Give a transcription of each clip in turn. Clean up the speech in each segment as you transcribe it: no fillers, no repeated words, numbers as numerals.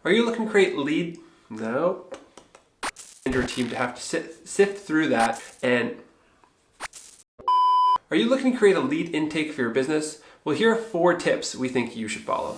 Are you looking to create lead? No. And your team to have to sift through that. And are you looking to create a lead intake for your business? Well, here are 4 tips we think you should follow.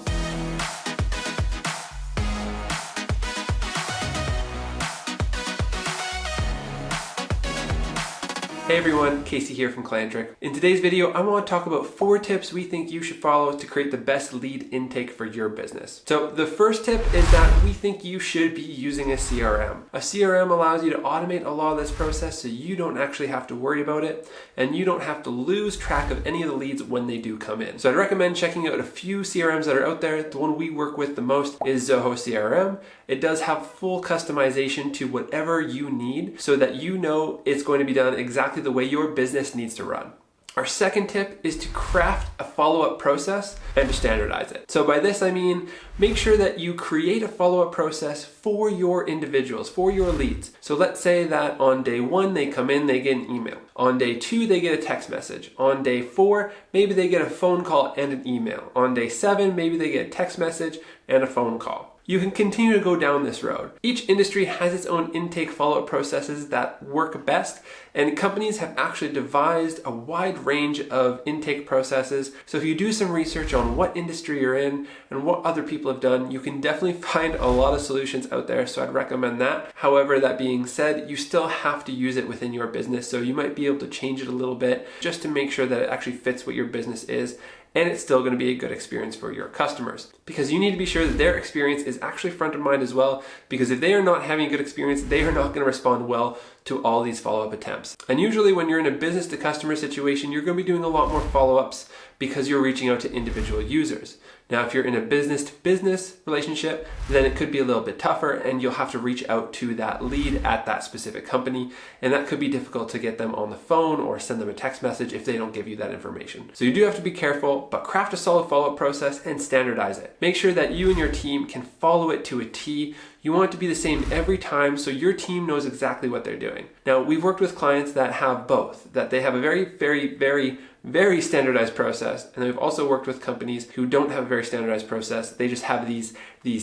Hey everyone, Casey here from Clantrick. In today's video, I want to talk about 4 tips we think you should follow to create the best lead intake for your business. So the first tip is that we think you should be using a CRM. A CRM allows you to automate a lot of this process so you don't actually have to worry about it and you don't have to lose track of any of the leads when they do come in. So I'd recommend checking out a few CRMs that are out there. The one we work with the most is Zoho CRM. It does have full customization to whatever you need so that you know it's going to be done exactly the way your business needs to run. Our second tip is to craft a follow-up process and to standardize it. So by this I mean, make sure that you create a follow-up process for your individuals, for your leads. So let's say that on day 1 they come in, they get an email. On day 2 they get a text message. On day 4, maybe they get a phone call and an email. On day 7, maybe they get a text message and a phone call. You can continue to go down this road. Each industry has its own intake follow-up processes that work best, and companies have actually devised a wide range of intake processes. So if you do some research on what industry you're in and what other people have done, you can definitely find a lot of solutions out there, so I'd recommend that. However, that being said, you still have to use it within your business, so you might be able to change it a little bit just to make sure that it actually fits what your business is, and it's still going to be a good experience for your customers. Because you need to be sure that their experience is actually front of mind as well, because if they are not having a good experience, they are not going to respond well to all these follow-up attempts. And usually when you're in a business to customer situation, you're going to be doing a lot more follow-ups because you're reaching out to individual users. Now, if you're in a business to business relationship, then it could be a little bit tougher and you'll have to reach out to that lead at that specific company. And that could be difficult to get them on the phone or send them a text message if they don't give you that information. So you do have to be careful, but craft a solid follow-up process and standardize it. Make sure that you and your team can follow it to a T. You want it to be the same every time so your team knows exactly what they're doing. Now, we've worked with clients that have both, that they have a very standardized process, and we've also worked with companies who don't have a very standardized process. They just have these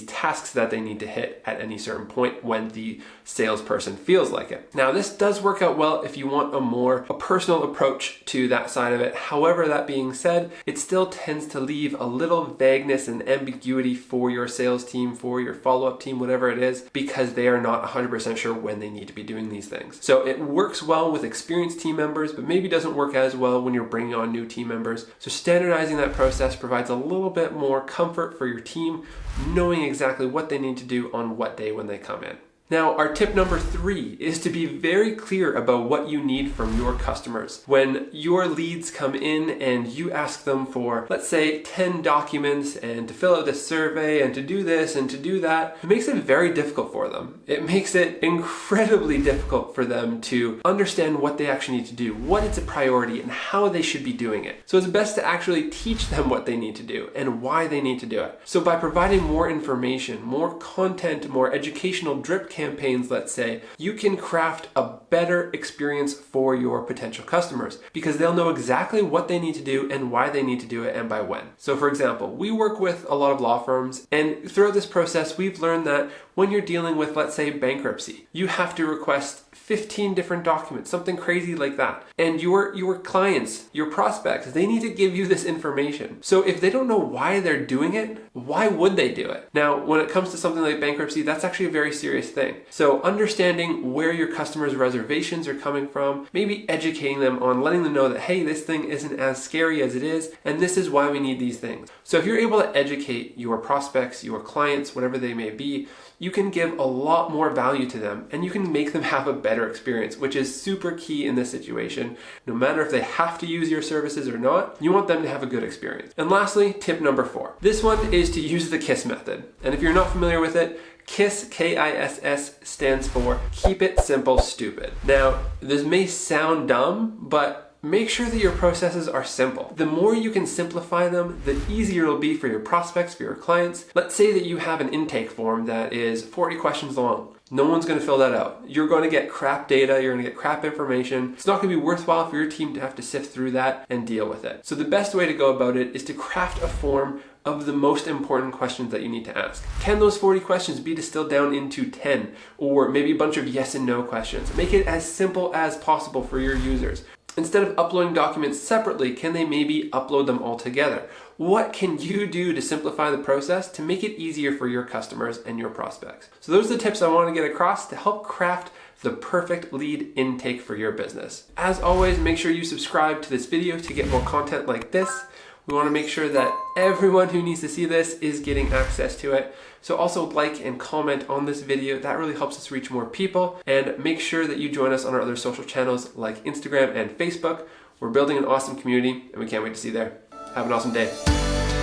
tasks that they need to hit at any certain point when the salesperson feels like it. Now, this does work out well if you want a personal approach to that side of it. However, that being said, it still tends to leave a little vagueness and ambiguity for your sales team, for your follow-up team, whatever it is, because they are not 100% sure when they need to be doing these things. So it works well with experienced team members, but maybe doesn't work as well when you're bringing on new team members. So standardizing that process provides a little bit more comfort for your team, knowing exactly what they need to do on what day when they come in. Now, our tip number 3 is to be very clear about what you need from your customers. When your leads come in and you ask them for, let's say, 10 documents and to fill out this survey and to do this and to do that, it makes it very difficult for them. It makes it incredibly difficult for them to understand what they actually need to do, what is a priority, and how they should be doing it. So it's best to actually teach them what they need to do and why they need to do it. So by providing more information, more content, more educational drip campaigns, let's say, you can craft a better experience for your potential customers because they'll know exactly what they need to do and why they need to do it and by when. So for example, we work with a lot of law firms, and throughout this process, we've learned that when you're dealing with, let's say, bankruptcy, you have to request 15 different documents, something crazy like that. And your clients, your prospects, they need to give you this information. So if they don't know why they're doing it, why would they do it? Now, when it comes to something like bankruptcy, that's actually a very serious thing. So understanding where your customers' reservations are coming from, maybe educating them on letting them know that, hey, this thing isn't as scary as it is, and this is why we need these things. So if you're able to educate your prospects, your clients, whatever they may be, you can give a lot more value to them and you can make them have a better experience, which is super key in this situation. No matter if they have to use your services or not, you want them to have a good experience. And lastly, tip number 4. This one is to use the KISS method. And if you're not familiar with it, KISS, K-I-S-S, stands for Keep It Simple, Stupid. Now, this may sound dumb, but make sure that your processes are simple. The more you can simplify them, the easier it'll be for your prospects, for your clients. Let's say that you have an intake form that is 40 questions long. No one's going to fill that out. You're going to get crap data, you're going to get crap information. It's not going to be worthwhile for your team to have to sift through that and deal with it. So the best way to go about it is to craft a form of the most important questions that you need to ask. Can those 40 questions be distilled down into 10 or maybe a bunch of yes and no questions? Make it as simple as possible for your users. Instead of uploading documents separately, can they maybe upload them all together? What can you do to simplify the process to make it easier for your customers and your prospects? So those are the tips I want to get across to help craft the perfect lead intake for your business. As always, make sure you subscribe to this video to get more content like this. We want to make sure that everyone who needs to see this is getting access to it. So also like and comment on this video. That really helps us reach more people. And make sure that you join us on our other social channels like Instagram and Facebook. We're building an awesome community and we can't wait to see you there. Have an awesome day.